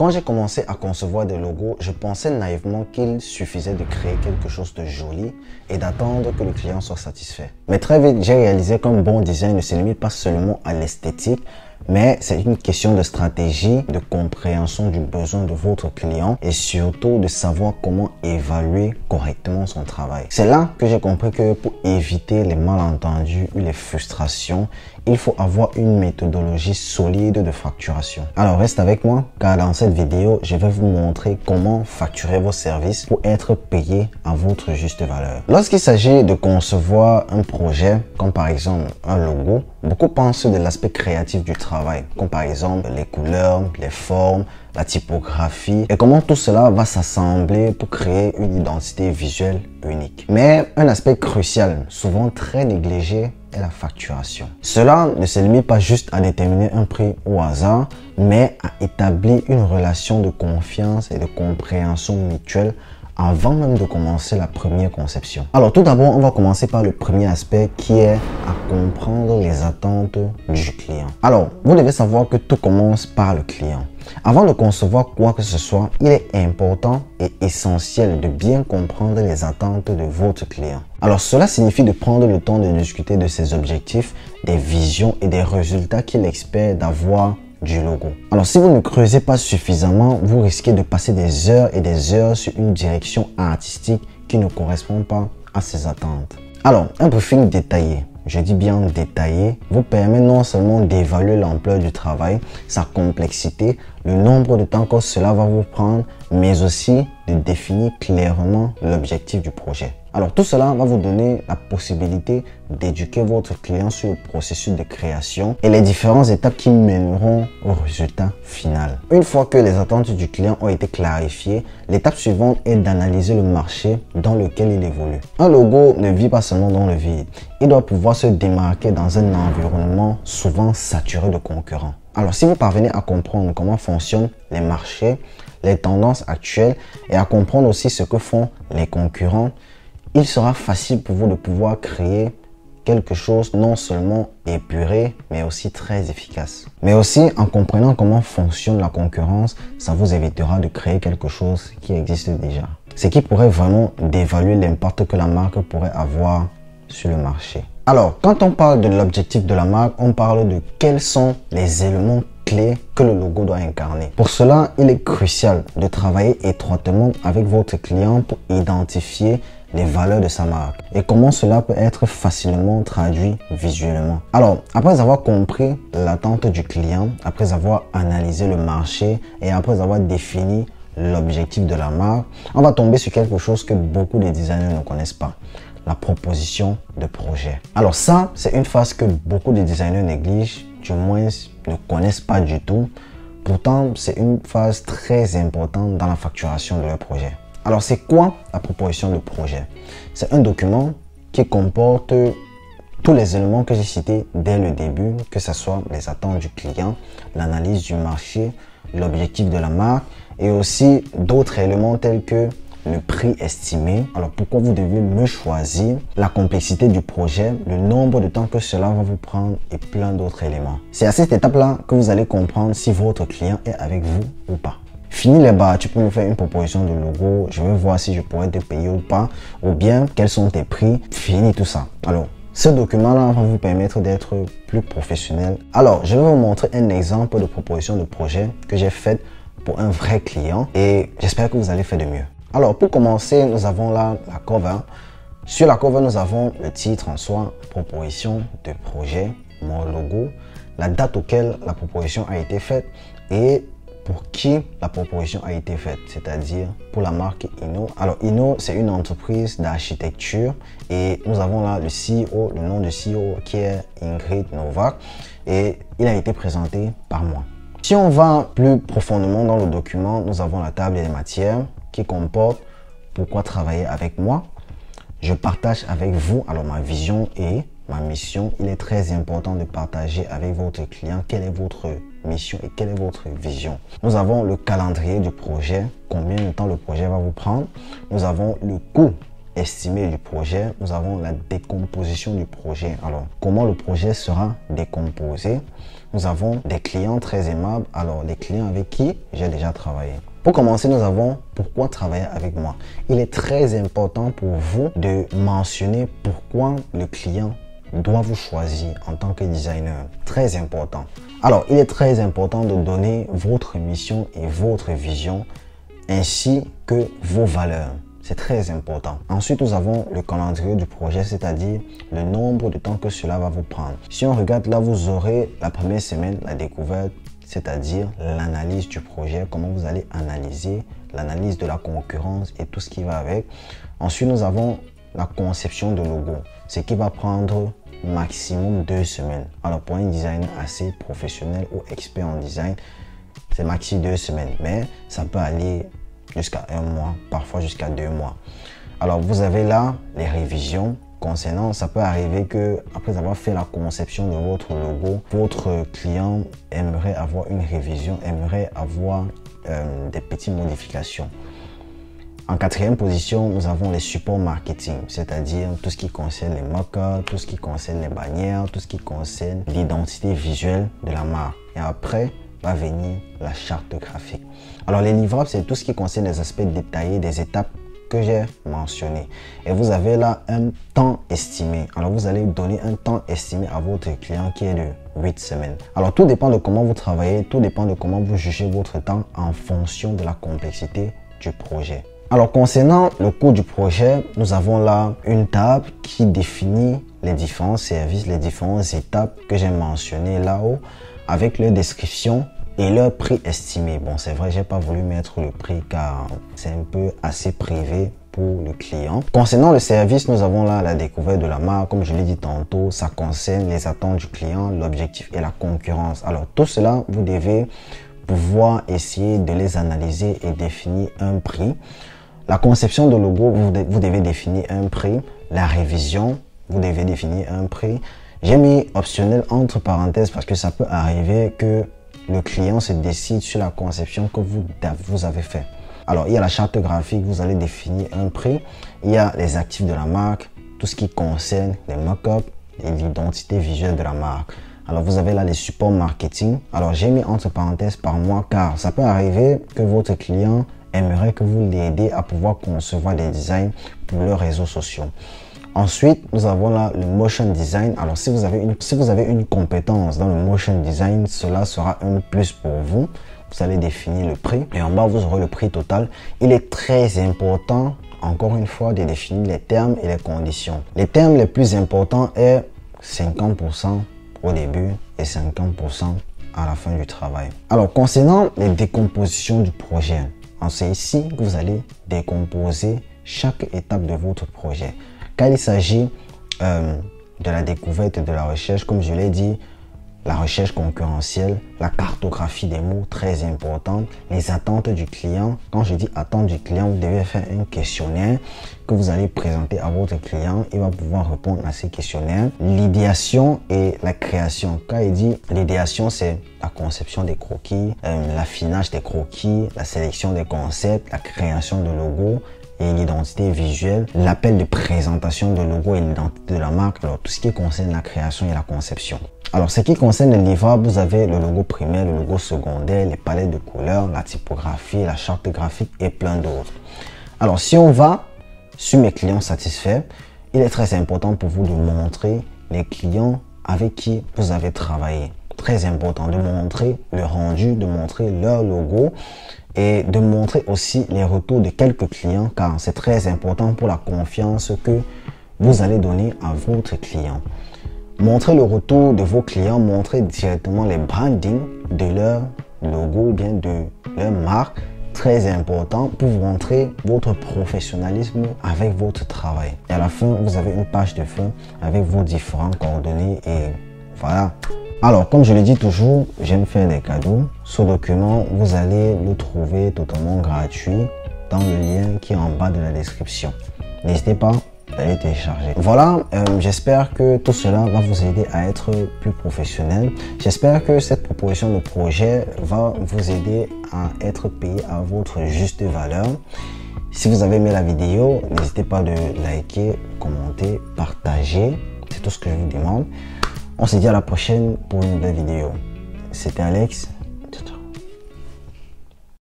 Quand j'ai commencé à concevoir des logos, je pensais naïvement qu'il suffisait de créer quelque chose de joli et d'attendre que le client soit satisfait. Mais très vite, j'ai réalisé qu'un bon design ne se limite pas seulement à l'esthétique, mais c'est une question de stratégie, de compréhension du besoin de votre client et surtout de savoir comment évaluer correctement son travail. C'est là que j'ai compris que pour éviter les malentendus ou les frustrations, il faut avoir une méthodologie solide de facturation. Alors reste avec moi car dans cette vidéo, je vais vous montrer comment facturer vos services pour être payé à votre juste valeur. Lorsqu'il s'agit de concevoir un projet, comme par exemple un logo, beaucoup pensent de l'aspect créatif du travail, comme par exemple les couleurs, les formes, la typographie et comment tout cela va s'assembler pour créer une identité visuelle unique. Mais un aspect crucial, souvent très négligé, est la facturation. Cela ne se limite pas juste à déterminer un prix au hasard, mais à établir une relation de confiance et de compréhension mutuelle avant même de commencer la première conception. Alors tout d'abord, on va commencer par le premier aspect qui est à comprendre les attentes du client. Alors, vous devez savoir que tout commence par le client. Avant de concevoir quoi que ce soit, il est important et essentiel de bien comprendre les attentes de votre client. Alors cela signifie de prendre le temps de discuter de ses objectifs, des visions et des résultats qu'il espère d'avoir du logo. Alors si vous ne creusez pas suffisamment, vous risquez de passer des heures et des heures sur une direction artistique qui ne correspond pas à ses attentes. Alors un briefing détaillé, je dis bien détaillé, vous permet non seulement d'évaluer l'ampleur du travail, sa complexité, le nombre de temps que cela va vous prendre, mais aussi de définir clairement l'objectif du projet. Alors tout cela va vous donner la possibilité d'éduquer votre client sur le processus de création et les différentes étapes qui mèneront au résultat final. Une fois que les attentes du client ont été clarifiées, l'étape suivante est d'analyser le marché dans lequel il évolue. Un logo ne vit pas seulement dans le vide, il doit pouvoir se démarquer dans un environnement souvent saturé de concurrents. Alors si vous parvenez à comprendre comment fonctionnent les marchés, les tendances actuelles et à comprendre aussi ce que font les concurrents, il sera facile pour vous de pouvoir créer quelque chose non seulement épuré, mais aussi très efficace. Mais aussi, en comprenant comment fonctionne la concurrence, ça vous évitera de créer quelque chose qui existe déjà. Ce qui pourrait vraiment dévaluer l'impact que la marque pourrait avoir sur le marché. Alors, quand on parle de l'objectif de la marque, on parle de quels sont les éléments clés que le logo doit incarner. Pour cela, il est crucial de travailler étroitement avec votre client pour identifier les valeurs de sa marque et comment cela peut être facilement traduit visuellement. Alors, après avoir compris l'attente du client, après avoir analysé le marché et après avoir défini l'objectif de la marque, on va tomber sur quelque chose que beaucoup de designers ne connaissent pas. La proposition de projet. Alors ça, c'est une phase que beaucoup de designers négligent, du moins ne connaissent pas du tout. Pourtant, c'est une phase très importante dans la facturation de leur projet. Alors, c'est quoi la proposition de projet? C'est un document qui comporte tous les éléments que j'ai cités dès le début, que ce soit les attentes du client, l'analyse du marché, l'objectif de la marque et aussi d'autres éléments tels que le prix estimé, alors pourquoi vous devez me choisir, la complexité du projet, le nombre de temps que cela va vous prendre et plein d'autres éléments. C'est à cette étape-là que vous allez comprendre si votre client est avec vous ou pas. Fini les bas, tu peux me faire une proposition de logo, je vais voir si je pourrais te payer ou pas, ou bien quels sont tes prix, fini tout ça. Alors, ce document-là va vous permettre d'être plus professionnel. Alors, je vais vous montrer un exemple de proposition de projet que j'ai faite pour un vrai client et j'espère que vous allez faire de mieux. Alors, pour commencer, nous avons là la cover. Sur la cover, nous avons le titre en soi, proposition de projet, mon logo, la date auquel la proposition a été faite et pour qui la proposition a été faite, c'est-à-dire pour la marque Inno. Alors Inno, c'est une entreprise d'architecture et nous avons là le CEO, le nom du CEO qui est Ingrid Novak et il a été présenté par moi. Si on va plus profondément dans le document, nous avons la table des matières qui comporte pourquoi travailler avec moi. Je partage avec vous alors ma vision et ma mission. Il est très important de partager avec votre client quelle est votre mission et quelle est votre vision. Nous avons le calendrier du projet, combien de temps le projet va vous prendre. Nous avons le coût estimé du projet, nous avons la décomposition du projet. Alors, comment le projet sera décomposé? Nous avons des clients très aimables. Alors, les clients avec qui j'ai déjà travaillé. Pour commencer, nous avons pourquoi travailler avec moi. Il est très important pour vous de mentionner pourquoi le client doit vous choisir en tant que designer. Très important. Alors, il est très important de donner votre mission et votre vision ainsi que vos valeurs. C'est très important. Ensuite, nous avons le calendrier du projet, c'est-à-dire le nombre de temps que cela va vous prendre. Si on regarde là, vous aurez la première semaine, la découverte, c'est-à-dire l'analyse du projet, comment vous allez analyser, l'analyse de la concurrence et tout ce qui va avec. Ensuite, nous avons la conception de logo, ce qui va prendre maximum 2 semaines. Alors, pour un designer assez professionnel ou expert en design, c'est maxi 2 semaines, mais ça peut aller jusqu'à 1 mois, parfois jusqu'à 2 mois. Alors, vous avez là les révisions. Concernant, ça peut arriver que après avoir fait la conception de votre logo, votre client aimerait avoir une révision, aimerait avoir des petites modifications. En 4e position, nous avons les supports marketing, c'est-à-dire tout ce qui concerne les mock-ups, tout ce qui concerne les bannières, tout ce qui concerne l'identité visuelle de la marque. Et après va venir la charte graphique. Alors les livrables, c'est tout ce qui concerne les aspects détaillés des étapes que j'ai mentionné. Et vous avez là un temps estimé. Alors vous allez donner un temps estimé à votre client qui est de 8 semaines. Alors tout dépend de comment vous travaillez, tout dépend de comment vous jugez votre temps en fonction de la complexité du projet. Alors concernant le coût du projet, nous avons là une table qui définit les différents services, les différentes étapes que j'ai mentionnées là-haut avec leur description et leur prix estimé. Bon, c'est vrai, j'ai pas voulu mettre le prix car c'est un peu assez privé pour le client. Concernant le service, nous avons là la découverte de la marque. Comme je l'ai dit tantôt, ça concerne les attentes du client, l'objectif et la concurrence. Alors tout cela, vous devez pouvoir essayer de les analyser et définir un prix. La conception de logo, vous devez définir un prix. La révision, vous devez définir un prix. J'ai mis optionnel entre parenthèses parce que ça peut arriver que le client se décide sur la conception que vous avez fait. Alors, il y a la charte graphique, vous allez définir un prix. Il y a les actifs de la marque, tout ce qui concerne les mock-ups et l'identité visuelle de la marque. Alors, vous avez là les supports marketing. Alors, j'ai mis entre parenthèses par mois car ça peut arriver que votre client aimerait que vous l'aidez à pouvoir concevoir des designs pour leurs réseaux sociaux. Ensuite, nous avons là le motion design. Alors, si vous avez une compétence dans le motion design, cela sera un plus pour vous. Vous allez définir le prix et en bas, vous aurez le prix total. Il est très important, encore une fois, de définir les termes et les conditions. Les termes les plus importants est 50% au début et 50% à la fin du travail. Alors, concernant les décompositions du projet, c'est ici que vous allez décomposer chaque étape de votre projet. Quand il s'agit de la découverte et de la recherche, comme je l'ai dit, la recherche concurrentielle, la cartographie des mots, très importante, les attentes du client. Quand je dis attentes du client, vous devez faire un questionnaire que vous allez présenter à votre client. Il va pouvoir répondre à ces questionnaires. L'idéation et la création. Quand il dit l'idéation, c'est la conception des croquis, l'affinage des croquis, la sélection des concepts, la création de logos, et l'identité visuelle, l'appel de présentation de logo et l'identité de la marque. Alors, tout ce qui concerne la création et la conception. Alors, ce qui concerne les livrables, vous avez le logo primaire, le logo secondaire, les palettes de couleurs, la typographie, la charte graphique et plein d'autres. Alors, si on va sur mes clients satisfaits, il est très important pour vous de montrer les clients avec qui vous avez travaillé. Très important de montrer le rendu, de montrer leur logo et de montrer aussi les retours de quelques clients car c'est très important pour la confiance que vous allez donner à votre client. Montrez le retour de vos clients, montrez directement les brandings de leur logo ou bien de leur marque. Très important pour vous montrer votre professionnalisme avec votre travail. Et à la fin, vous avez une page de fin avec vos différentes coordonnées et voilà. Alors, comme je le dis toujours, j'aime faire des cadeaux. Ce document, vous allez le trouver totalement gratuit dans le lien qui est en bas de la description. N'hésitez pas à les télécharger. Voilà, j'espère que tout cela va vous aider à être plus professionnel. J'espère que cette proposition de projet va vous aider à être payé à votre juste valeur. Si vous avez aimé la vidéo, n'hésitez pas de liker, commenter, partager. C'est tout ce que je vous demande. On se dit à la prochaine pour une nouvelle vidéo. C'était Alex.